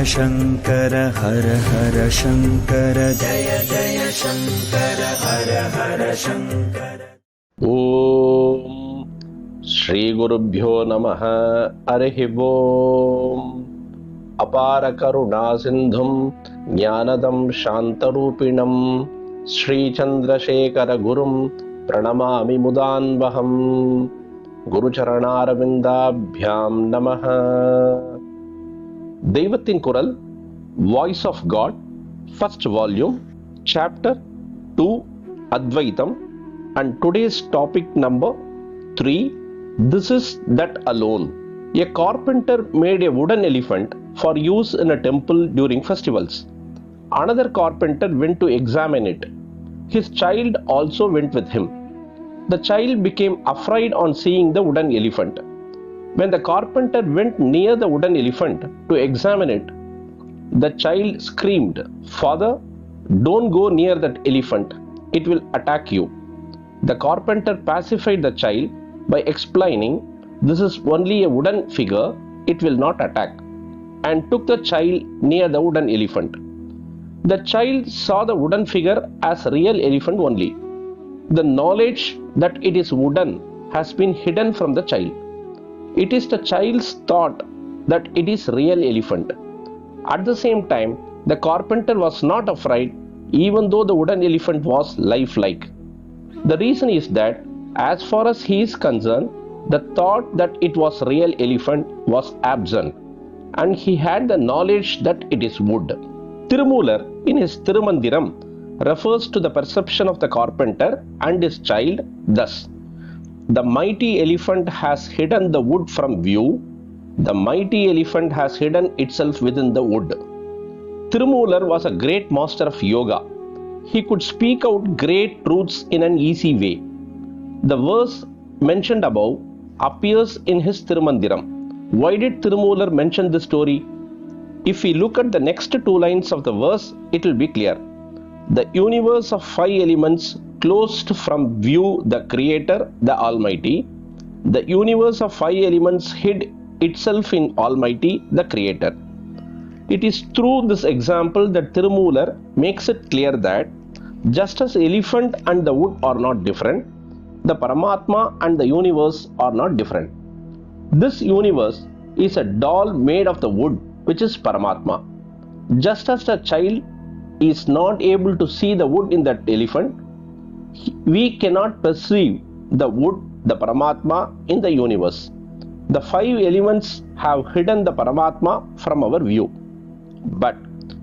शङ्कर हर हर शङ्कर जय जय शङ्कर हर हर शङ्कर। ॐ श्री गुरुभ्यो नमः। हरिः ॐ। अपार करुणा सिन्धुं ज्ञानदं शान्तरूपिणं श्रीचन्द्रशेखर गुरुं प्रणमामि मुदान्वहम्। गुरुचरणारविन्दाभ्यां नमः। Deivathin Kural, Voice of God, First Volume, Chapter 2, Advaitam, and today's topic number 3, This is that alone. A carpenter made a wooden elephant for use in a temple during festivals. Another carpenter went to examine it. His child also went with him. The child became afraid on seeing the wooden elephant. When the carpenter went near the wooden elephant to examine it, the child screamed, "Father, don't go near that elephant. It will attack you." The carpenter pacified the child by explaining, "This is only a wooden figure, it will not attack," and took the child near the wooden elephant. The child saw the wooden figure as a real elephant only. The knowledge that it is wooden has been hidden from the child. It is the child's thought that it is real elephant. At the same time, the carpenter was not afraid even though the wooden elephant was lifelike. The reason is that as far as he is concerned, the thought that it was real elephant was absent and he had the knowledge that it is wood. Tirumular in his Tirumandiram refers to the perception of the carpenter and his child thus: the mighty elephant has hidden the wood from view. The mighty elephant has hidden itself within the wood. Tirumular was a great master of yoga. He could speak out great truths in an easy way. The verse mentioned above appears in his Tirumandiram. Why did Tirumular mention this story? If we look at the next two lines of the verse, it will be clear. The universe of 5 elements closed from view the Creator, the Almighty. The universe of 5 elements hid itself in Almighty, the Creator. It is through this example that Tirumular makes it clear that just as elephant and the wood are not different, the Paramathma and the universe are not different. This universe is a doll made of the wood, which is Paramathma. Just as the child is not able to see the wood in that elephant, we cannot perceive the wood, the Paramatma, in the universe. The 5 elements have hidden the Paramatma from our view. But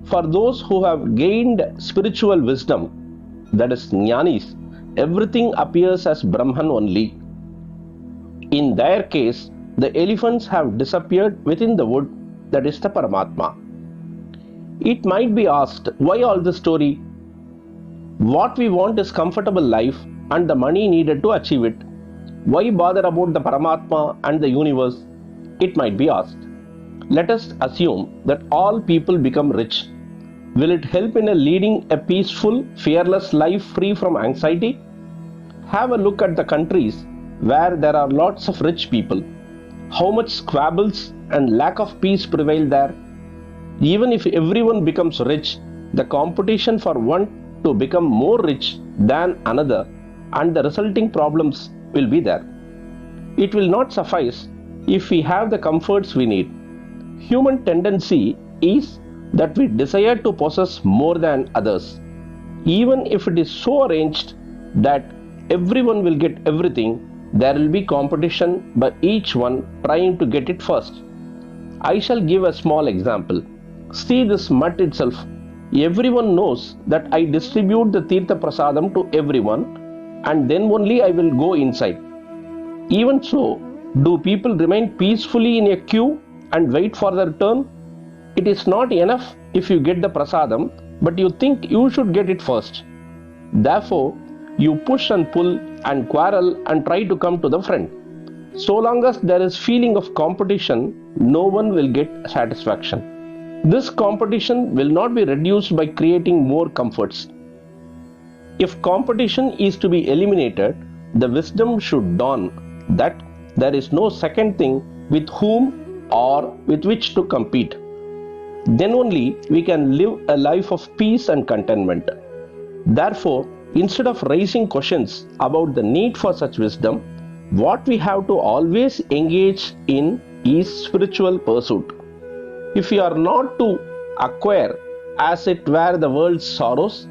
for those who have gained spiritual wisdom, that is Jnanis, everything appears as Brahman only. In their case, the elephants have disappeared within the wood, that is the Paramatma. It might be asked, why all this story? What we want is comfortable life and the money needed to achieve it. Why bother about the Paramatma and the universe? It might be asked. Let us assume that all people become rich. Will it help in leading a peaceful, fearless life free from anxiety? Have a look at the countries where there are lots of rich people. How much squabbles and lack of peace prevail there? Even if everyone becomes rich, the competition for one to become more rich than another and the resulting problems will be there. It will not suffice if we have the comforts we need. Human tendency is that we desire to possess more than others. Even if it is so arranged that everyone will get everything, there will be competition by each one trying to get it first. I shall give a small example. See this mat itself. Everyone knows that I distribute the Tirtha Prasadam to everyone and then only I will go inside. Even so, do people remain peacefully in a queue and wait for their turn? It is not enough if you get the Prasadam, but you think you should get it first. Therefore, you push and pull and quarrel and try to come to the front. So long as there is feeling of competition, no one will get satisfaction. This competition will not be reduced by creating more comforts. If competition is to be eliminated, the wisdom should dawn that there is no second thing with whom or with which to compete. Then only we can live a life of peace and contentment. Therefore, instead of raising questions about the need for such wisdom, what we have to always engage in is spiritual pursuit. If we are not to acquire, as it were, the world's sorrows,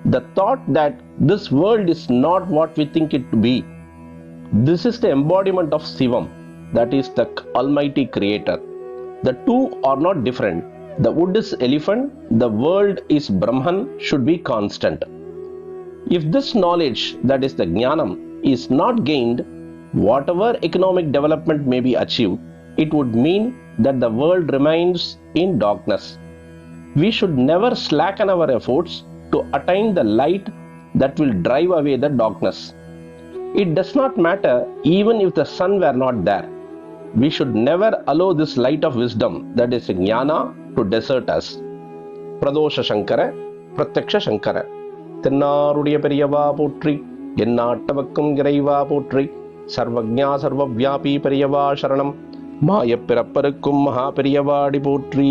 the thought that this world is not what we think it to be, this is the embodiment of Shivam, that is the Almighty Creator. The two are not different. The wood is elephant, the world is Brahman, should be constant. If this knowledge, that is the Jnanam, is not gained, whatever economic development may be achieved, it would mean that the world remains in darkness. We should never slacken our efforts to attain the light that will drive away the darkness. It does not matter even if the sun were not there. We should never allow this light of wisdom, that is Jnana, to desert us. Pradosha Shankara, Pratyaksha Shankara. தென்னாருடைய பெரியவா போற்றி, எந்நாட்டவர்க்கும் இறைவா போற்றி, சர்வஜ்ஞா சர்வவ்யாபி பெரியவா சரணம், மாயப்பிறப்பருக்கும் மகாபெரியவாடி போற்றி.